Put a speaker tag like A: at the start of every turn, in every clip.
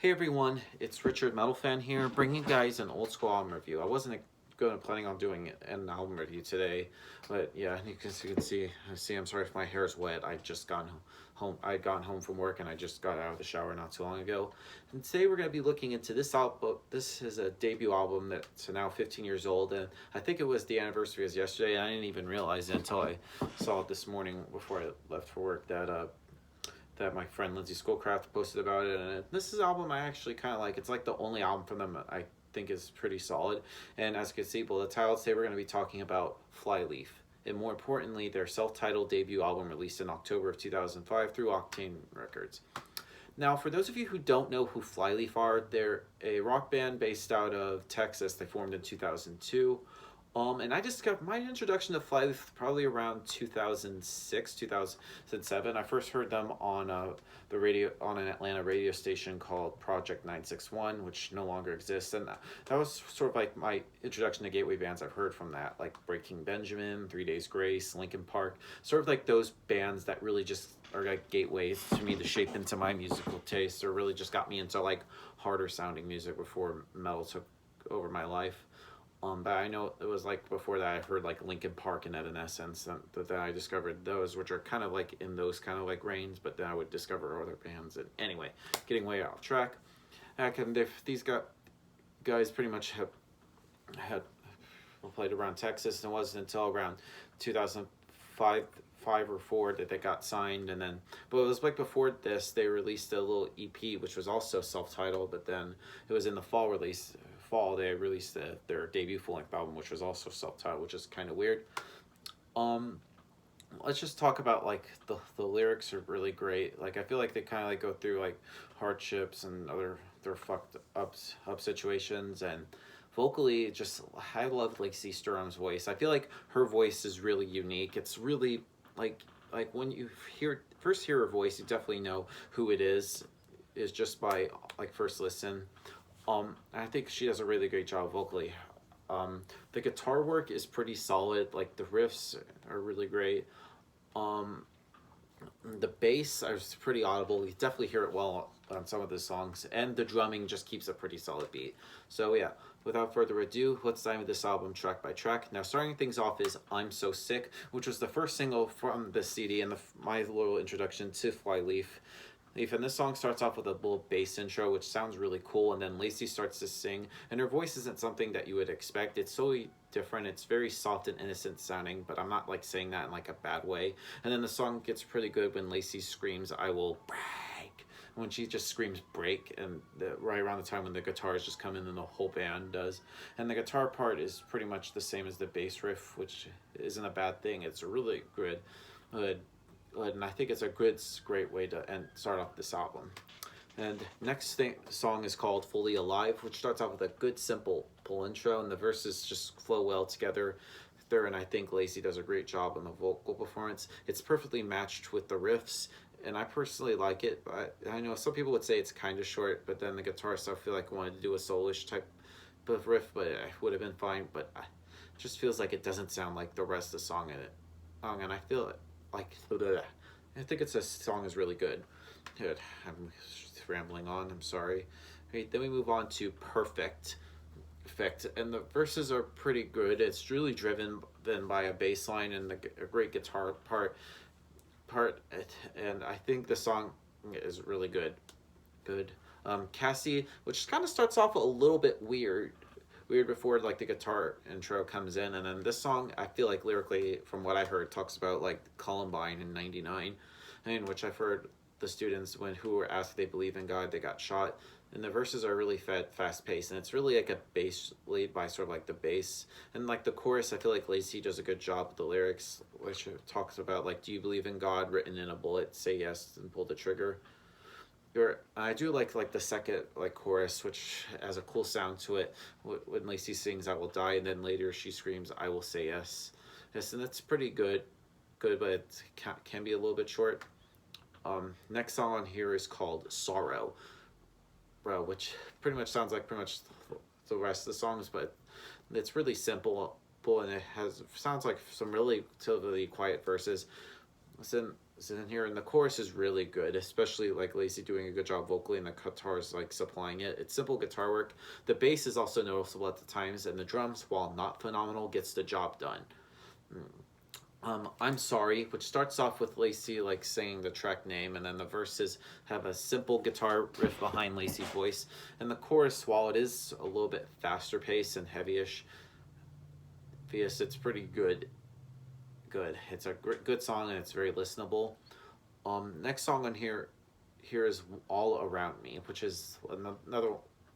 A: Hey everyone, it's Richard Metal Fan here, bringing you guys an old school album review. I wasn't planning on doing an album review today, but yeah, you can see. I'm sorry if my hair is wet. I just got home. I'd gotten home from work and I just got out of the shower not too long ago. And today we're going to be looking into this album. This is a debut album that's now 15 years old, and I think it was the anniversary was yesterday. And I didn't even realize it until I saw it this morning before I left for work that my friend Lindsay Schoolcraft posted about it. And this is an album I actually kind of like. It's like the only album from them I think is pretty solid. And as you can see, well, the title today we're going to be talking about Flyleaf. And more importantly, their self-titled debut album released in October of 2005 through Octane Records. Now, for those of you who don't know who Flyleaf are, they're a rock band based out of Texas. They formed in 2002. And I just got my introduction to Flyleaf probably around 2006, 2007. I first heard them on the radio on an Atlanta radio station called Project 961, which no longer exists. And that was sort of like my introduction to gateway bands I've heard from that, like Breaking Benjamin, 3 Days Grace, Linkin Park, sort of like those bands that really just are like gateways to me to shape into my musical taste, or really just got me into like harder sounding music before metal took over my life. But I know it was like before that I heard like Linkin Park and Evanescence, and then I discovered those, which are kind of like in those kind of like reigns. But then I would discover other bands. And anyway, getting way off track. These guys pretty much had played around Texas, and it wasn't until around 2005, 5 or 4 that they got signed. And then, but it was like before this, they released a little EP, which was also self-titled. But then it was in the fall they released their debut full-length album, which was also self-titled, which is kind of weird. Let's just talk about like the lyrics are really great. Like I feel like they kind of like go through like hardships and other their fucked up situations, and vocally just I love Lacey Sturm's voice. I feel like her voice is really unique. It's really like when you first hear her voice, you definitely know who it is just by like first listen. I think she does a really great job vocally. The guitar work is pretty solid. Like the riffs are really great. The bass is pretty audible. You definitely hear it well on some of the songs, and the drumming just keeps a pretty solid beat. So yeah, without further ado, let's dive into this album track by track. Now, starting things off is "I'm So Sick," which was the first single from this CD and my little introduction to Flyleaf. And this song starts off with a little bass intro, which sounds really cool, and then Lacey starts to sing, and her voice isn't something that you would expect. It's so different. It's very soft and innocent sounding, but I'm not like saying that in like a bad way. And then the song gets pretty good when Lacey screams, "I will break," when she just screams "break," and right around the time when the guitars just come in and the whole band does. And the guitar part is pretty much the same as the bass riff, which isn't a bad thing. It's really good. And I think it's a great way to start off this album. And song is called "Fully Alive," which starts off with a good simple pull intro, and the verses just flow well together there. And I think Lacey does a great job on the vocal performance. It's perfectly matched with the riffs, and I personally like it. But I know some people would say it's kind of short, but then the guitarist I feel like wanted to do a soulish type of riff, but it would have been fine. But it just feels like it doesn't sound like the rest of the song in it. And I feel it. Like, I think song is really good. Good. I'm rambling on. I'm sorry. Okay, then we move on to Perfect. And the verses are pretty good. It's really driven then by a bass line and a great guitar part. And I think the song is really good. Cassie, which kind of starts off a little bit weird before like the guitar intro comes in, and then this song I feel like lyrically from what I heard talks about like Columbine in '99, and which I've heard the students who were asked if they believe in God, they got shot. And the verses are really fast paced, and it's really like a bass lead by sort of like the bass, and like the chorus I feel like Lacey does a good job with the lyrics, which talks about like, do you believe in God, written in a bullet, say yes and pull the trigger. I do like the second like chorus, which has a cool sound to it. When Lacey sings "I will die," and then later she screams "I will say yes," and that's pretty good, but it can be a little bit short. Next song on here is called "Sorrow," which pretty much sounds like pretty much the rest of the songs, but it's really simple, and it sounds like some relatively quiet verses. in here, and the chorus is really good, especially like Lacey doing a good job vocally, and the guitars like supplying it. It's simple guitar work. The bass is also noticeable at the times, and the drums, while not phenomenal, gets the job done. I'm Sorry, which starts off with Lacey like saying the track name, and then the verses have a simple guitar riff behind Lacey's voice, and the chorus, while it is a little bit faster paced and heavyish, it's pretty good. It's a good song, and it's very listenable. Next song on here is All Around Me, which is another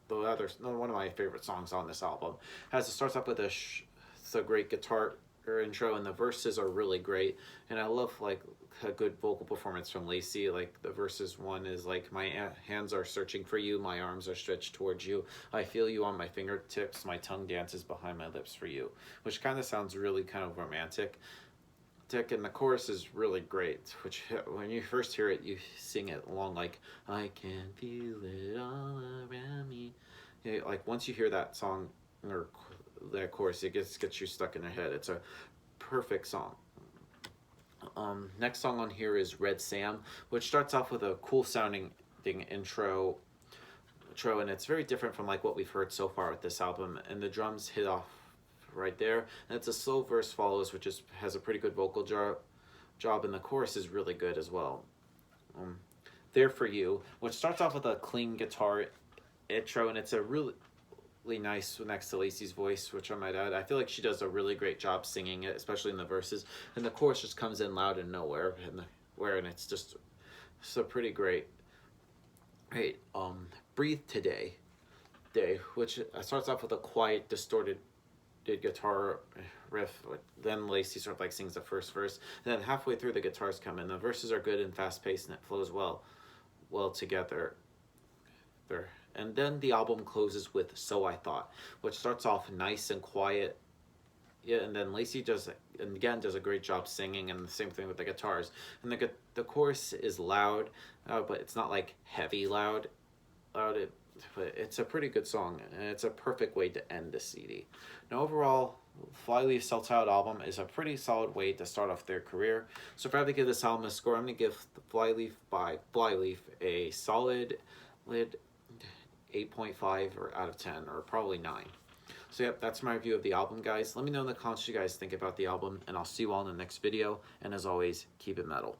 A: one of my favorite songs on this album. It starts up with it's a great guitar intro, and the verses are really great, and I love like a good vocal performance from Lacey. Like the verses one is like, my hands are searching for you, my arms are stretched towards you, I feel you on my fingertips, my tongue dances behind my lips for you, which kind of sounds really kind of romantic. And the chorus is really great, which when you first hear it, you sing it along like, I can feel it all around me. You know, like once you hear that song or that chorus, it gets you stuck in your head. It's a perfect song. Next song on here is Red Sam, which starts off with a cool sounding intro, and it's very different from like what we've heard so far with this album, and the drums hit off right there, and it's a slow verse follows, which has a pretty good vocal job, and the chorus is really good as well. There For You, which starts off with a clean guitar intro, and it's a really nice next to Lacey's voice, which I might add. I feel like she does a really great job singing it, especially in the verses, and the chorus just comes in loud and nowhere, and it's just so pretty great. Breathe Today, which starts off with a quiet, distorted guitar riff. Then Lacey sort of like sings the first verse, and then halfway through the guitars come in. The verses are good and fast paced, and it flows well together there. And then the album closes with So I Thought, which starts off nice and quiet, and then Lacey does a great job singing, and the same thing with the guitars. And the chorus is loud, but it's not like heavy loud. But it's a pretty good song, and it's a perfect way to end the CD. Now overall, Flyleaf's self-titled album is a pretty solid way to start off their career. So if I have to give this album a score, I'm going to give Flyleaf by Flyleaf a solid 8.5 or out of 10, or probably 9. So yep, that's my review of the album, guys. Let me know in the comments what you guys think about the album, and I'll see you all in the next video. And as always, keep it metal.